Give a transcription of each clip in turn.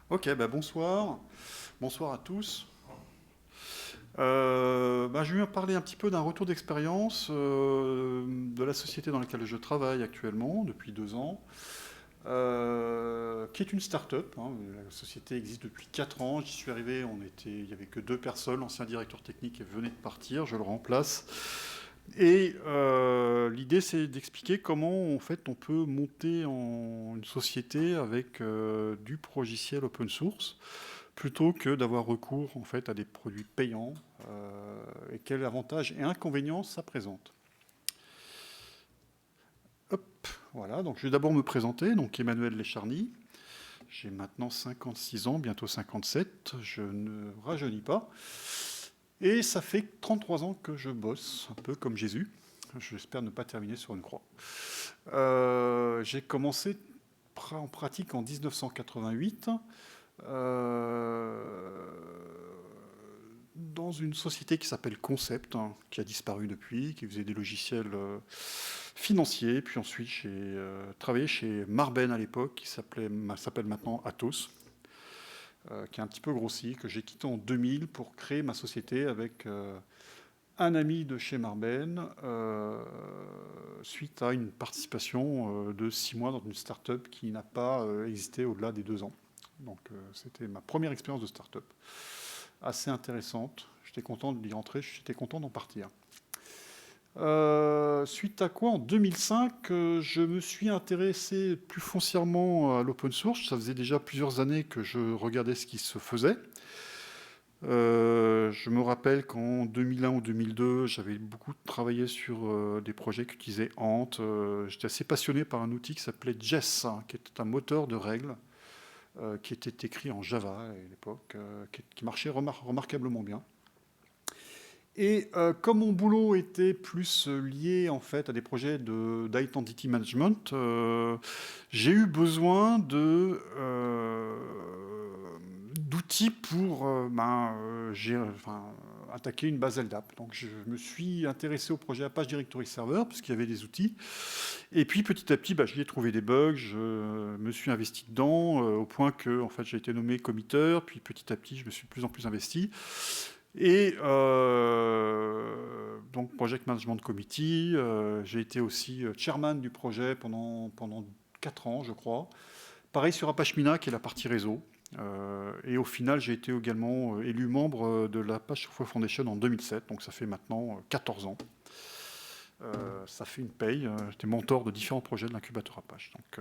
Ok, bonsoir. Bonsoir à tous. Je vais parler un petit peu d'un retour d'expérience de la société dans laquelle je travaille actuellement depuis 2 ans, qui est une start-up, hein. La société existe depuis 4 ans. J'y suis arrivé, il n'y avait que 2 personnes. L'ancien directeur technique venait de partir, je le remplace. Et l'idée, c'est d'expliquer comment en fait on peut monter en une société avec du logiciel open source plutôt que d'avoir recours en fait à des produits payants et quels avantages et inconvénients ça présente. Hop, voilà, donc je vais d'abord me présenter, donc Emmanuel Lécharny. J'ai maintenant 56 ans, bientôt 57, je ne rajeunis pas. Et ça fait 33 ans que je bosse, un peu comme Jésus. J'espère ne pas terminer sur une croix. J'ai commencé en pratique en 1988 euh, dans une société qui s'appelle Concept, hein, qui a disparu depuis, qui faisait des logiciels financiers. Puis ensuite, j'ai travaillé chez Marben à l'époque, qui s'appelle maintenant Atos, qui a un petit peu grossi, que j'ai quitté en 2000 pour créer ma société avec un ami de chez Marben, suite à une participation de 6 mois dans une start-up qui n'a pas existé au-delà des 2 ans. Donc c'était ma première expérience de start-up. Assez intéressante. J'étais content d'y rentrer, j'étais content d'en partir. Suite à quoi, en 2005, je me suis intéressé plus foncièrement à l'open source. Ça faisait déjà plusieurs années que je regardais ce qui se faisait. Je me rappelle qu'en 2001 ou 2002, j'avais beaucoup travaillé sur des projets qui utilisaient Ant. J'étais assez passionné par un outil qui s'appelait Jess, hein, qui était un moteur de règles qui était écrit en Java à l'époque, qui marchait remarquablement bien. Et comme mon boulot était plus lié en fait à des projets d'identity management, j'ai eu besoin d'outils pour attaquer une base LDAP. Donc je me suis intéressé au projet Apache Directory Server parce qu'il y avait des outils. Et puis petit à petit, j'y ai trouvé des bugs, je me suis investi dedans au point que en fait, j'ai été nommé committeur. Puis petit à petit, je me suis de plus en plus investi. Et donc Project Management Committee, j'ai été aussi chairman du projet pendant 4 ans, je crois. Pareil sur Apache Mina, qui est la partie réseau. Et au final, j'ai été également élu membre de l'Apache Software Foundation en 2007, donc ça fait maintenant 14 ans. Ça fait une paye. J'étais mentor de différents projets de l'incubateur Apache. Donc,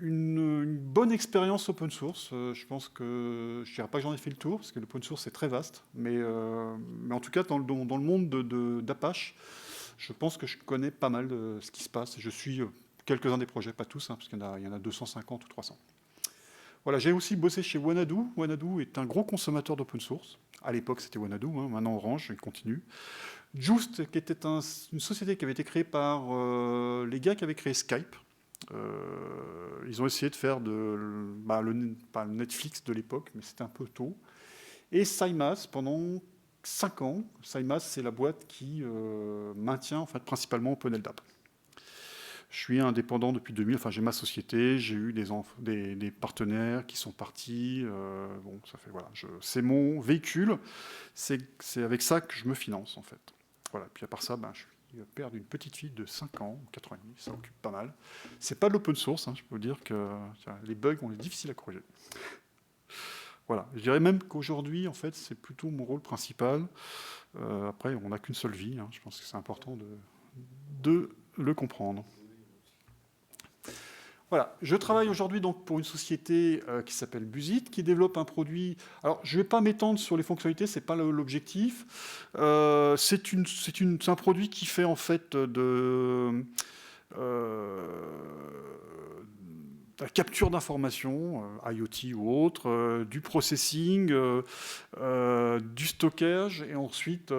une bonne expérience open source. Je pense que je ne dirais pas que j'en ai fait le tour, parce que l'open source est très vaste. Mais en tout cas, dans le monde d'Apache, je pense que je connais pas mal de ce qui se passe. Je suis quelques-uns des projets, pas tous, hein, parce qu'il y en a 250 ou 300. Voilà, j'ai aussi bossé chez Wanadu. Wanadu est un gros consommateur d'open source. À l'époque, c'était Wanadu, hein, maintenant Orange, il continue. Just, qui était une société qui avait été créée par les gars qui avaient créé Skype. Ils ont essayé de faire pas le Netflix de l'époque, mais c'était un peu tôt. Et SciMass, pendant 5 ans, SciMass, c'est la boîte qui maintient en fait, principalement OpenLDAP. Je suis indépendant depuis 2000, enfin j'ai ma société, j'ai eu des partenaires qui sont partis. Bon, ça fait voilà, c'est mon véhicule, c'est avec ça que je me finance en fait. Voilà, puis à part ça, je suis père d'une petite fille de 5 ans, 4 ans et demi, ça occupe pas mal. C'est pas de l'open source, hein, je peux vous dire que les bugs, on est difficile à corriger. Voilà, je dirais même qu'aujourd'hui, en fait, c'est plutôt mon rôle principal. Après, on n'a qu'une seule vie, hein, je pense que c'est important de le comprendre. Voilà, je travaille aujourd'hui donc pour une société qui s'appelle Busit, qui développe un produit. Alors, je ne vais pas m'étendre sur les fonctionnalités, c'est pas l'objectif. C'est un produit qui fait en fait la capture d'informations, IoT ou autre, du processing, du stockage et ensuite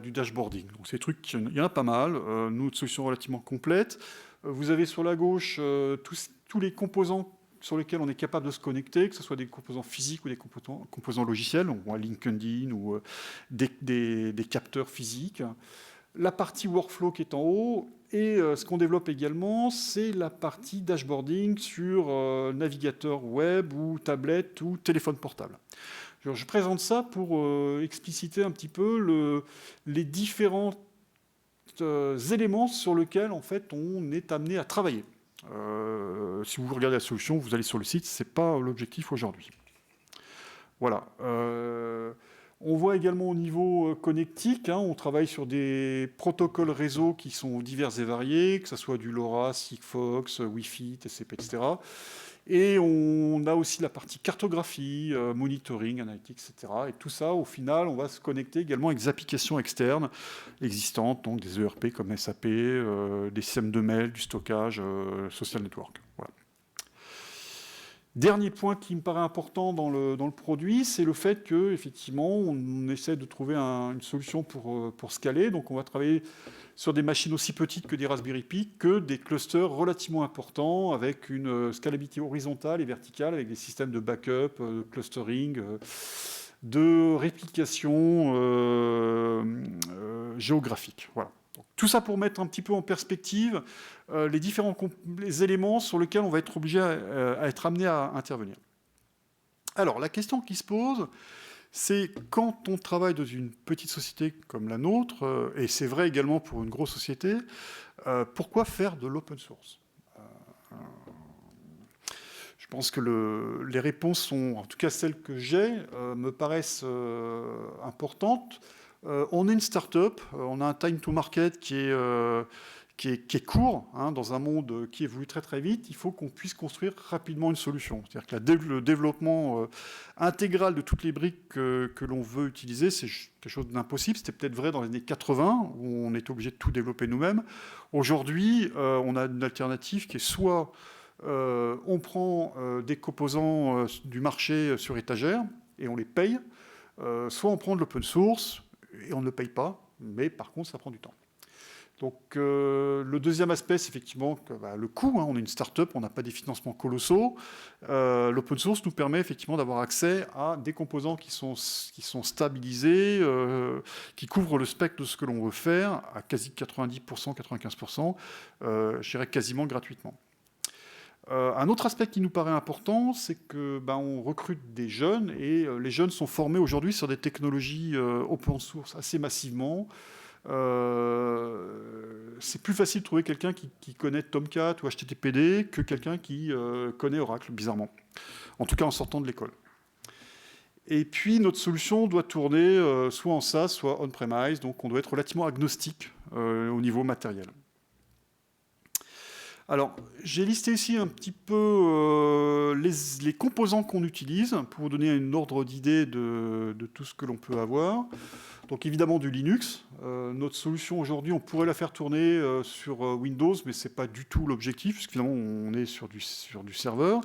du dashboarding. Donc ces trucs, il y en a pas mal. Nous, une solution relativement complète. Vous avez sur la gauche tous les composants sur lesquels on est capable de se connecter, que ce soit des composants physiques ou des composants logiciels, on voit LinkedIn ou des capteurs physiques. la partie workflow qui est en haut, et ce qu'on développe également, c'est la partie dashboarding sur navigateur web ou tablette ou téléphone portable. Je présente ça pour expliciter un petit peu les différents éléments sur lesquels en fait, on est amené à travailler. Si vous regardez la solution, vous allez sur le site, ce n'est pas l'objectif aujourd'hui. Voilà. On voit également au niveau connectique, on travaille sur des protocoles réseau qui sont divers et variés, que ce soit du LoRa, Sigfox, Wi-Fi, TCP, etc. Et on a aussi la partie cartographie, monitoring, analytics, etc. Et tout ça, au final, on va se connecter également avec des applications externes existantes, donc des ERP comme SAP, des systèmes de mail, du stockage, social network. Voilà. Dernier point qui me paraît important dans le produit, c'est le fait qu'effectivement, on essaie de trouver une solution pour scaler. Donc, on va travailler sur des machines aussi petites que des Raspberry Pi, que des clusters relativement importants, avec une scalabilité horizontale et verticale, avec des systèmes de backup, clustering, de réplication géographique. Voilà. Donc, tout ça pour mettre un petit peu en perspective les différents les éléments sur lesquels on va être obligé à être amené à intervenir. Alors, la question qui se pose, c'est quand on travaille dans une petite société comme la nôtre, et c'est vrai également pour une grosse société, pourquoi faire de l'open source ? Je pense que les réponses sont, en tout cas celles que j'ai, me paraissent importantes. On est une start-up, on a un time to market qui est court, dans un monde qui évolue très très vite. Il faut qu'on puisse construire rapidement une solution. C'est-à-dire que le développement intégral de toutes les briques que l'on veut utiliser, c'est quelque chose d'impossible. C'était peut-être vrai dans les années 80, où on était obligé de tout développer nous-mêmes. Aujourd'hui, on a une alternative qui est soit on prend des composants du marché sur étagère et on les paye, soit on prend de l'open source et on ne le paye pas, mais par contre, ça prend du temps. Donc, le deuxième aspect, c'est effectivement que, le coût. On est une start-up, on n'a pas des financements colossaux. L'open source nous permet effectivement d'avoir accès à des composants qui sont stabilisés, qui couvrent le spectre de ce que l'on veut faire, à quasi 90%, 95%, je dirais quasiment gratuitement. Un autre aspect qui nous paraît important, c'est que on recrute des jeunes, et les jeunes sont formés aujourd'hui sur des technologies open source assez massivement. C'est plus facile de trouver quelqu'un qui connaît Tomcat ou HTTPD que quelqu'un qui connaît Oracle, bizarrement. En tout cas, en sortant de l'école. Et puis, notre solution doit tourner soit en SaaS, soit on-premise, donc on doit être relativement agnostique au niveau matériel. Alors, j'ai listé ici un petit peu les composants qu'on utilise pour vous donner un ordre d'idée de tout ce que l'on peut avoir. Donc évidemment du Linux. Notre solution aujourd'hui, on pourrait la faire tourner sur Windows, mais ce n'est pas du tout l'objectif, puisque finalement on est sur du serveur.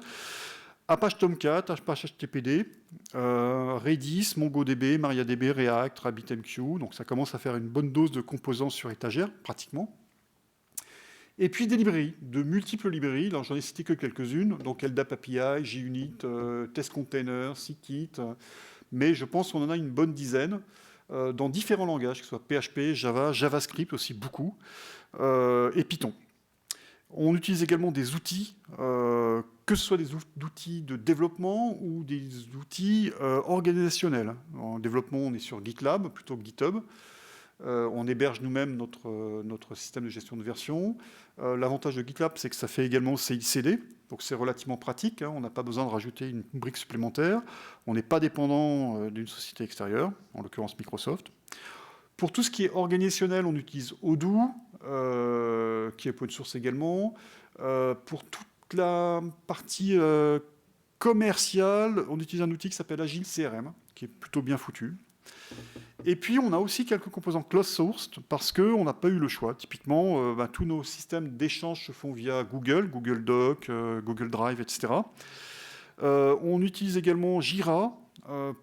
Apache Tomcat, Apache HTTPD, Redis, MongoDB, MariaDB, React, RabbitMQ. Donc ça commence à faire une bonne dose de composants sur étagère, pratiquement. Et puis des librairies, de multiples librairies. Alors j'en ai cité que quelques-unes. Donc LDAP API, JUnit, Test Container, Scikit. Mais je pense qu'on en a une bonne dizaine dans différents langages, que ce soit PHP, Java, JavaScript aussi beaucoup, et Python. On utilise également des outils, que ce soit des outils de développement ou des outils organisationnels. En développement, on est sur GitLab plutôt que GitHub. On héberge nous-mêmes notre système de gestion de version. L'avantage de GitLab, c'est que ça fait également CI/CD, donc c'est relativement pratique. On n'a pas besoin de rajouter une brique supplémentaire. On n'est pas dépendant d'une société extérieure, en l'occurrence Microsoft. Pour tout ce qui est organisationnel, on utilise Odoo, qui est open source également. Pour toute la partie commerciale, on utilise un outil qui s'appelle Agile CRM, qui est plutôt bien foutu. Et puis, on a aussi quelques composants closed-sourced parce qu'on n'a pas eu le choix. Typiquement, tous nos systèmes d'échange se font via Google Doc, Google Drive, etc. On utilise également Jira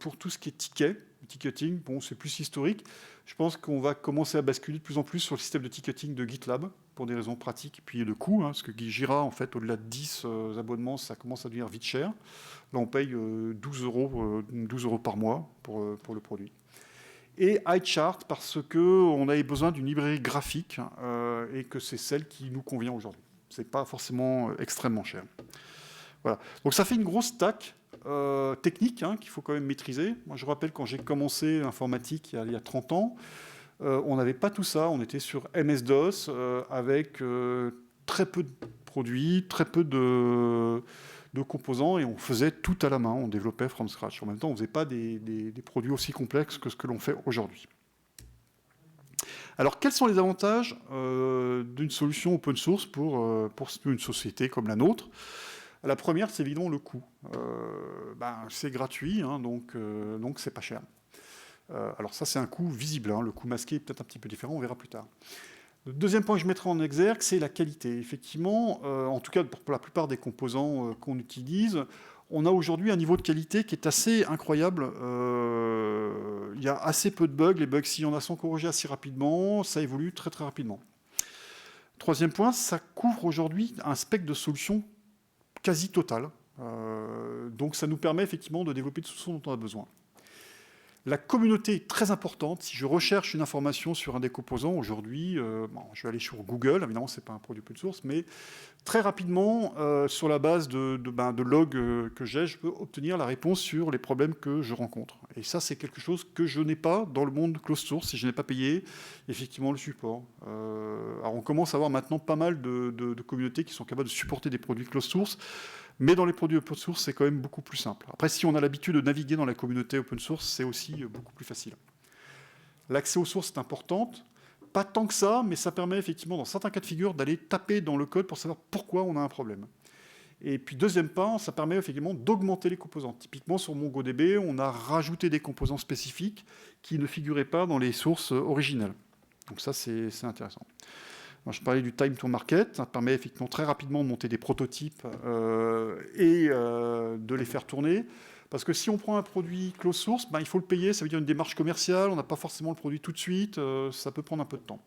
pour tout ce qui est ticketing. Bon, c'est plus historique. Je pense qu'on va commencer à basculer de plus en plus sur le système de ticketing de GitLab pour des raisons pratiques et puis de coût, parce que Jira, en fait, au-delà de 10 abonnements, ça commence à devenir vite cher. Là, on paye 12 € par mois pour le produit. et iChart parce qu'on avait besoin d'une librairie graphique et que c'est celle qui nous convient aujourd'hui. Ce n'est pas forcément extrêmement cher. Voilà. Donc ça fait une grosse stack technique qu'il faut quand même maîtriser. Moi, je rappelle quand j'ai commencé l'informatique il y a 30 ans, on n'avait pas tout ça. On était sur MS-DOS avec très peu de produits, très peu de composants, et on faisait tout à la main. On développait from scratch. En même temps, on ne faisait pas des produits aussi complexes que ce que l'on fait aujourd'hui. Alors, quels sont les avantages d'une solution open source pour une société comme la nôtre ? La première, c'est évidemment le coût. C'est gratuit, donc c'est pas cher. Alors ça, c'est un coût visible. Le coût masqué est peut-être un petit peu différent, on verra plus tard. Le deuxième point que je mettrai en exergue, c'est la qualité. Effectivement, en tout cas pour la plupart des composants qu'on utilise, on a aujourd'hui un niveau de qualité qui est assez incroyable. Il y a assez peu de bugs. Les bugs, s'il y en a, sont corrigés assez rapidement. Ça évolue très très rapidement. Troisième point, ça couvre aujourd'hui un spectre de solutions quasi total. Donc ça nous permet effectivement de développer tout ce dont on a besoin. La communauté est très importante. Si je recherche une information sur un des composants aujourd'hui, je vais aller sur Google, évidemment ce n'est pas un produit open source, mais très rapidement, sur la base de logs que j'ai, je peux obtenir la réponse sur les problèmes que je rencontre. Et ça, c'est quelque chose que je n'ai pas dans le monde closed source, si je n'ai pas payé effectivement le support. Alors on commence à avoir maintenant pas mal de communautés qui sont capables de supporter des produits closed source, mais dans les produits open source, c'est quand même beaucoup plus simple. Après, si on a l'habitude de naviguer dans la communauté open source, c'est aussi beaucoup plus facile. L'accès aux sources est important. Pas tant que ça, mais ça permet effectivement, dans certains cas de figure, d'aller taper dans le code pour savoir pourquoi on a un problème. Et puis, deuxième point, ça permet effectivement d'augmenter les composants. Typiquement, sur MongoDB, on a rajouté des composants spécifiques qui ne figuraient pas dans les sources originales. Donc ça, c'est intéressant. Alors, je parlais du time to market, ça permet effectivement très rapidement de monter des prototypes et de les faire tourner. Parce que si on prend un produit closed source, il faut le payer, ça veut dire une démarche commerciale, on n'a pas forcément le produit tout de suite, ça peut prendre un peu de temps.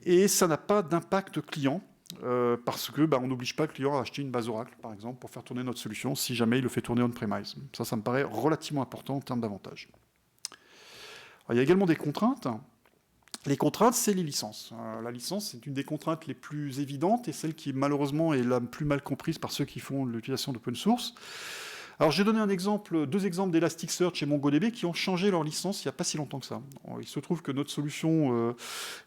Et ça n'a pas d'impact client, parce que on n'oblige pas le client à acheter une base Oracle, par exemple, pour faire tourner notre solution, si jamais il le fait tourner on-premise. Ça me paraît relativement important en termes d'avantages. Il y a également des contraintes. Les contraintes, c'est les licences. La licence, c'est une des contraintes les plus évidentes et celle qui, malheureusement, est la plus mal comprise par ceux qui font l'utilisation d'open source. Alors, j'ai donné deux exemples d'Elasticsearch et MongoDB qui ont changé leur licence il n'y a pas si longtemps que ça. Il se trouve que notre solution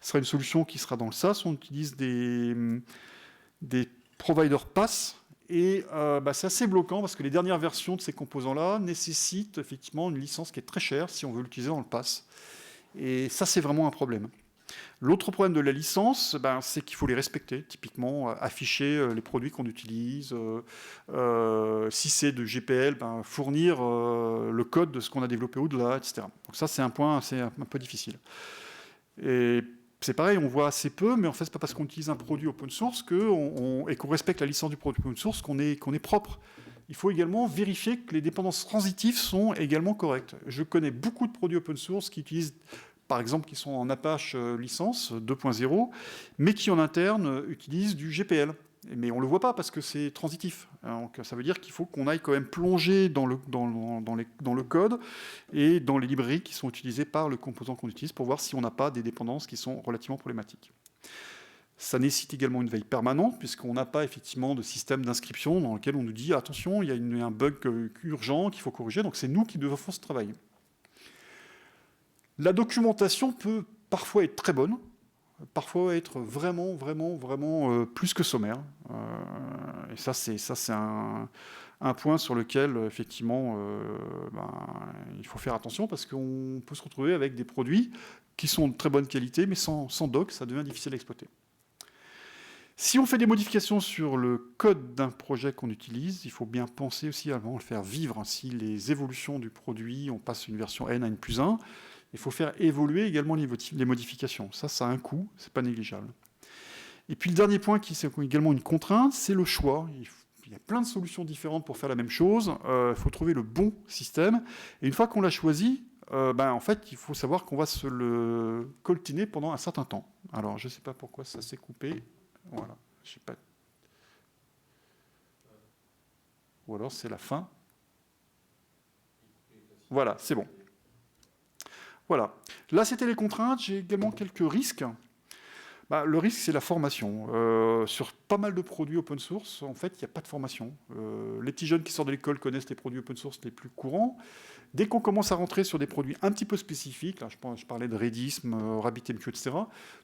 sera une solution qui sera dans le SaaS. On utilise des providers PaaS. Et c'est assez bloquant parce que les dernières versions de ces composants-là nécessitent effectivement une licence qui est très chère si on veut l'utiliser dans le PaaS. Et ça, c'est vraiment un problème. L'autre problème de la licence, c'est qu'il faut les respecter. Typiquement, afficher les produits qu'on utilise. Si c'est de GPL, fournir le code de ce qu'on a développé au-delà, etc. Donc ça, c'est un point assez un peu difficile. Et c'est pareil, on voit assez peu, mais en fait, c'est pas parce qu'on utilise un produit open source et qu'on respecte la licence du produit open source qu'on est propre. Il faut également vérifier que les dépendances transitives sont également correctes. Je connais beaucoup de produits open source qui utilisent, par exemple, qui sont en Apache licence 2.0, mais qui en interne utilisent du GPL. Mais on ne le voit pas parce que c'est transitif. Donc, ça veut dire qu'il faut qu'on aille quand même plonger dans le code et dans les librairies qui sont utilisées par le composant qu'on utilise pour voir si on n'a pas des dépendances qui sont relativement problématiques. Ça nécessite également une veille permanente, puisqu'on n'a pas effectivement de système d'inscription dans lequel on nous dit « Attention, il y a un bug urgent qu'il faut corriger », donc c'est nous qui devons faire ce travail. La documentation peut parfois être très bonne, parfois être vraiment plus que sommaire. Et ça, c'est un point sur lequel, effectivement, il faut faire attention, parce qu'on peut se retrouver avec des produits qui sont de très bonne qualité, mais sans doc, ça devient difficile à exploiter. Si on fait des modifications sur le code d'un projet qu'on utilise, il faut bien penser aussi avant de le faire vivre. Si les évolutions du produit, on passe d'une version N à N+1, il faut faire évoluer également les modifications. Ça a un coût, c'est pas négligeable. Et puis le dernier point, qui est également une contrainte, c'est le choix. Il y a plein de solutions différentes pour faire la même chose. Il faut trouver le bon système. Et une fois qu'on l'a choisi, en fait, il faut savoir qu'on va se le coltiner pendant un certain temps. Alors, je ne sais pas pourquoi ça s'est coupé. Voilà, je sais pas. Ou alors c'est la fin. Voilà, c'est bon. Voilà. Là, c'était les contraintes. J'ai également quelques risques. Bah, le risque, c'est la formation. Sur pas mal de produits open source, en fait, il n'y a pas de formation. Les petits jeunes qui sortent de l'école connaissent les produits open source les plus courants. Dès qu'on commence à rentrer sur des produits un petit peu spécifiques, là, je parlais de Redis, RabbitMQ, etc.,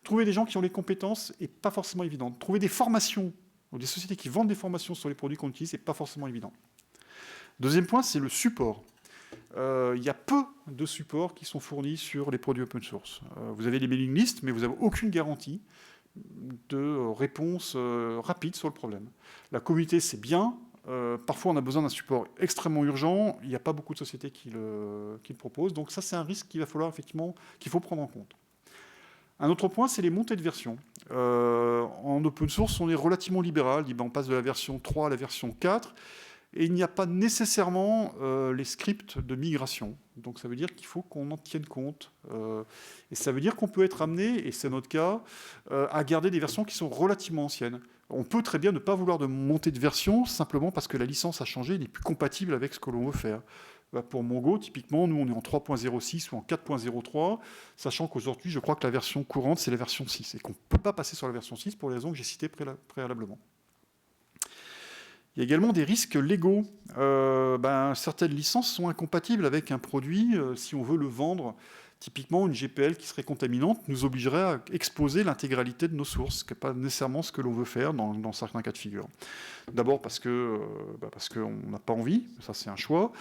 trouver des gens qui ont les compétences n'est pas forcément évident. Trouver des formations, ou des sociétés qui vendent des formations sur les produits qu'on utilise, n'est pas forcément évident. Deuxième point, c'est le support. Il y a peu de supports qui sont fournis sur les produits open source. Vous avez des mailing lists, mais vous n'avez aucune garantie de réponse rapide sur le problème. La communauté, c'est bien. Parfois, on a besoin d'un support extrêmement urgent. Il n'y a pas beaucoup de sociétés qui le proposent. Donc ça, c'est un risque qu'il va falloir effectivement, qu'il faut prendre en compte. Un autre point, c'est les montées de version. En open source, on est relativement libéral. On passe de la version 3 à la version 4. Et il n'y a pas nécessairement les scripts de migration. Donc ça veut dire qu'il faut qu'on en tienne compte. Et ça veut dire qu'on peut être amené, et c'est notre cas, à garder des versions qui sont relativement anciennes. On peut très bien ne pas vouloir de montée de version, simplement parce que la licence a changé et n'est plus compatible avec ce que l'on veut faire. Pour Mongo, typiquement, nous on est en 3.06 ou en 4.03, sachant qu'aujourd'hui, je crois que la version courante, c'est la version 6, et qu'on ne peut pas passer sur la version 6 pour les raisons que j'ai citées préalablement. Il y a également des risques légaux. Certaines licences sont incompatibles avec un produit. Si on veut le vendre, typiquement une GPL qui serait contaminante nous obligerait à exposer l'intégralité de nos sources, ce qui n'est pas nécessairement ce que l'on veut faire dans certains cas de figure. D'abord parce qu'on n'a pas envie, ça c'est un choix,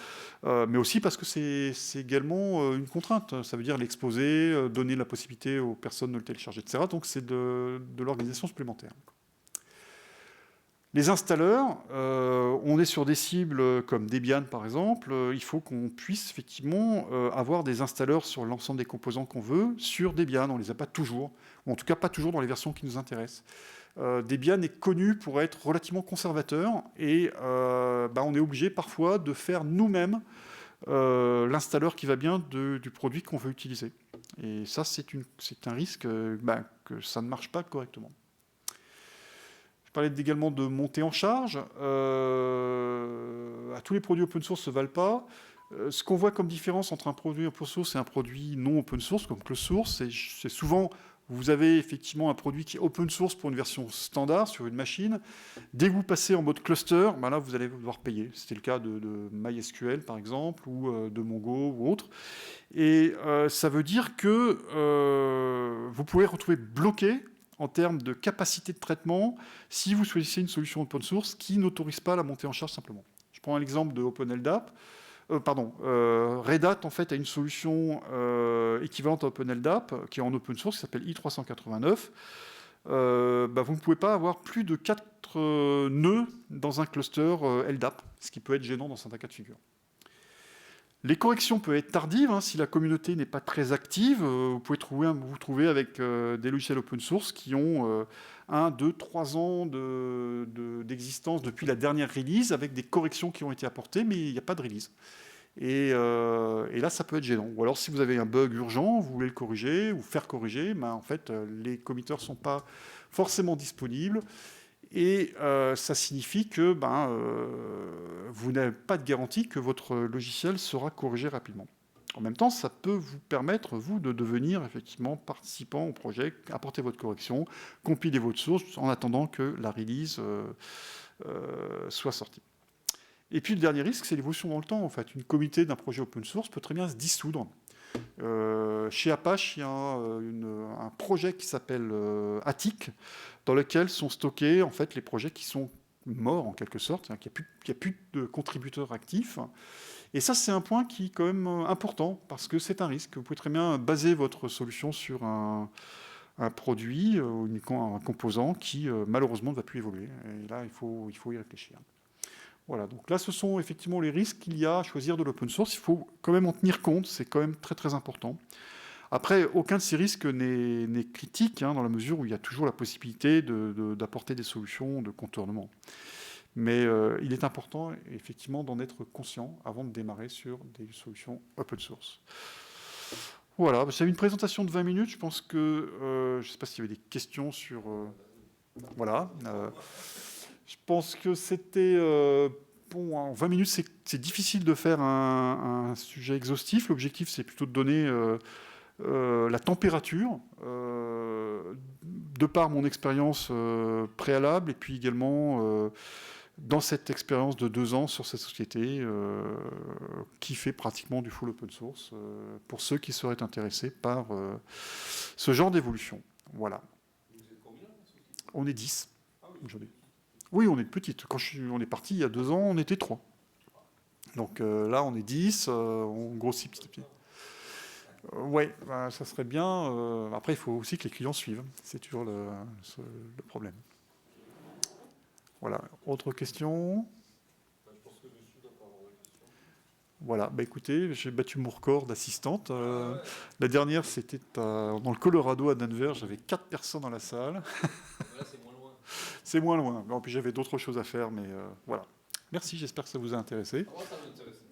mais aussi parce que c'est également une contrainte. Ça veut dire l'exposer, donner la possibilité aux personnes de le télécharger, etc. Donc c'est de l'organisation supplémentaire. Les installeurs, on est sur des cibles comme Debian par exemple, il faut qu'on puisse effectivement avoir des installeurs sur l'ensemble des composants qu'on veut sur Debian, on ne les a pas toujours, ou en tout cas pas toujours dans les versions qui nous intéressent. Debian est connu pour être relativement conservateur et on est obligé parfois de faire nous-mêmes l'installeur qui va bien du produit qu'on veut utiliser. Et ça, c'est un risque que ça ne marche pas correctement. Je parlais également de montée en charge. Tous les produits open source ne se valent pas. Ce qu'on voit comme différence entre un produit open source et un produit non open source, comme closed source, c'est souvent, vous avez effectivement un produit qui est open source pour une version standard sur une machine. Dès que vous passez en mode cluster, là, vous allez devoir payer. C'était le cas de MySQL, par exemple, ou de Mongo, ou autre. Et ça veut dire que vous pouvez retrouver bloqué en termes de capacité de traitement si vous choisissez une solution open source qui n'autorise pas la montée en charge simplement. Je prends l'exemple de OpenLDAP. Red Hat en fait a une solution équivalente à OpenLDAP qui est en open source qui s'appelle i389. Vous ne pouvez pas avoir plus de 4 nœuds dans un cluster LDAP, ce qui peut être gênant dans certains cas de figure. Les corrections peuvent être tardives, si la communauté n'est pas très active. Vous pouvez vous trouver avec des logiciels open source qui ont 1, 2, 3 ans d'existence depuis la dernière release, avec des corrections qui ont été apportées, mais il n'y a pas de release. Et là, ça peut être gênant. Ou alors, si vous avez un bug urgent, vous voulez le corriger ou faire corriger, en fait, les committeurs ne sont pas forcément disponibles. Et ça signifie que vous n'avez pas de garantie que votre logiciel sera corrigé rapidement. En même temps, ça peut vous permettre, vous, de devenir effectivement participant au projet, apporter votre correction, compiler votre source en attendant que la release soit sortie. Et puis le dernier risque, c'est l'évolution dans le temps. En fait, une communauté d'un projet open source peut très bien se dissoudre. Chez Apache, il y a un projet qui s'appelle Attic, dans lequel sont stockés en fait les projets qui sont morts en quelque sorte, qu'il n'y a plus de contributeurs actifs. Et ça, c'est un point qui est quand même important parce que c'est un risque. Vous pouvez très bien baser votre solution sur un produit ou un composant qui malheureusement ne va plus évoluer. Et là, il faut y réfléchir. Voilà, donc là, ce sont effectivement les risques qu'il y a à choisir de l'open source. Il faut quand même en tenir compte, c'est quand même très très important. Après, aucun de ces risques n'est critique, dans la mesure où il y a toujours la possibilité d'apporter des solutions de contournement. Mais il est important, effectivement, d'en être conscient avant de démarrer sur des solutions open source. Voilà, c'est une présentation de 20 minutes. Je pense que... je ne sais pas s'il y avait des questions sur... voilà. Je pense que c'était... en 20 minutes, c'est difficile de faire un sujet exhaustif. L'objectif, c'est plutôt de donner La température, de par mon expérience préalable, et puis également dans cette expérience de 2 ans sur cette société qui fait pratiquement du full open source, pour ceux qui seraient intéressés par ce genre d'évolution. Voilà. Vous êtes combien? On est 10 Ah oui. aujourd'hui. Oui, on est petite. Quand on est parti il y a 2 ans, on était 3. Donc là, on est 10, on grossit petit à petit. Ouais, bah, ça serait bien. Après, il faut aussi que les clients suivent. C'est toujours le problème. Voilà. Autre question? Je pense que dessus, doit pas avoir de questions. Voilà. Bah, écoutez, j'ai battu mon record d'assistante. Ouais. La dernière, c'était dans le Colorado, à Denver. J'avais 4 personnes dans la salle. Là, c'est moins loin. C'est moins loin. Bon, puis j'avais d'autres choses à faire, mais voilà. Merci, j'espère que ça vous a intéressé. Moi, ça m'intéresse.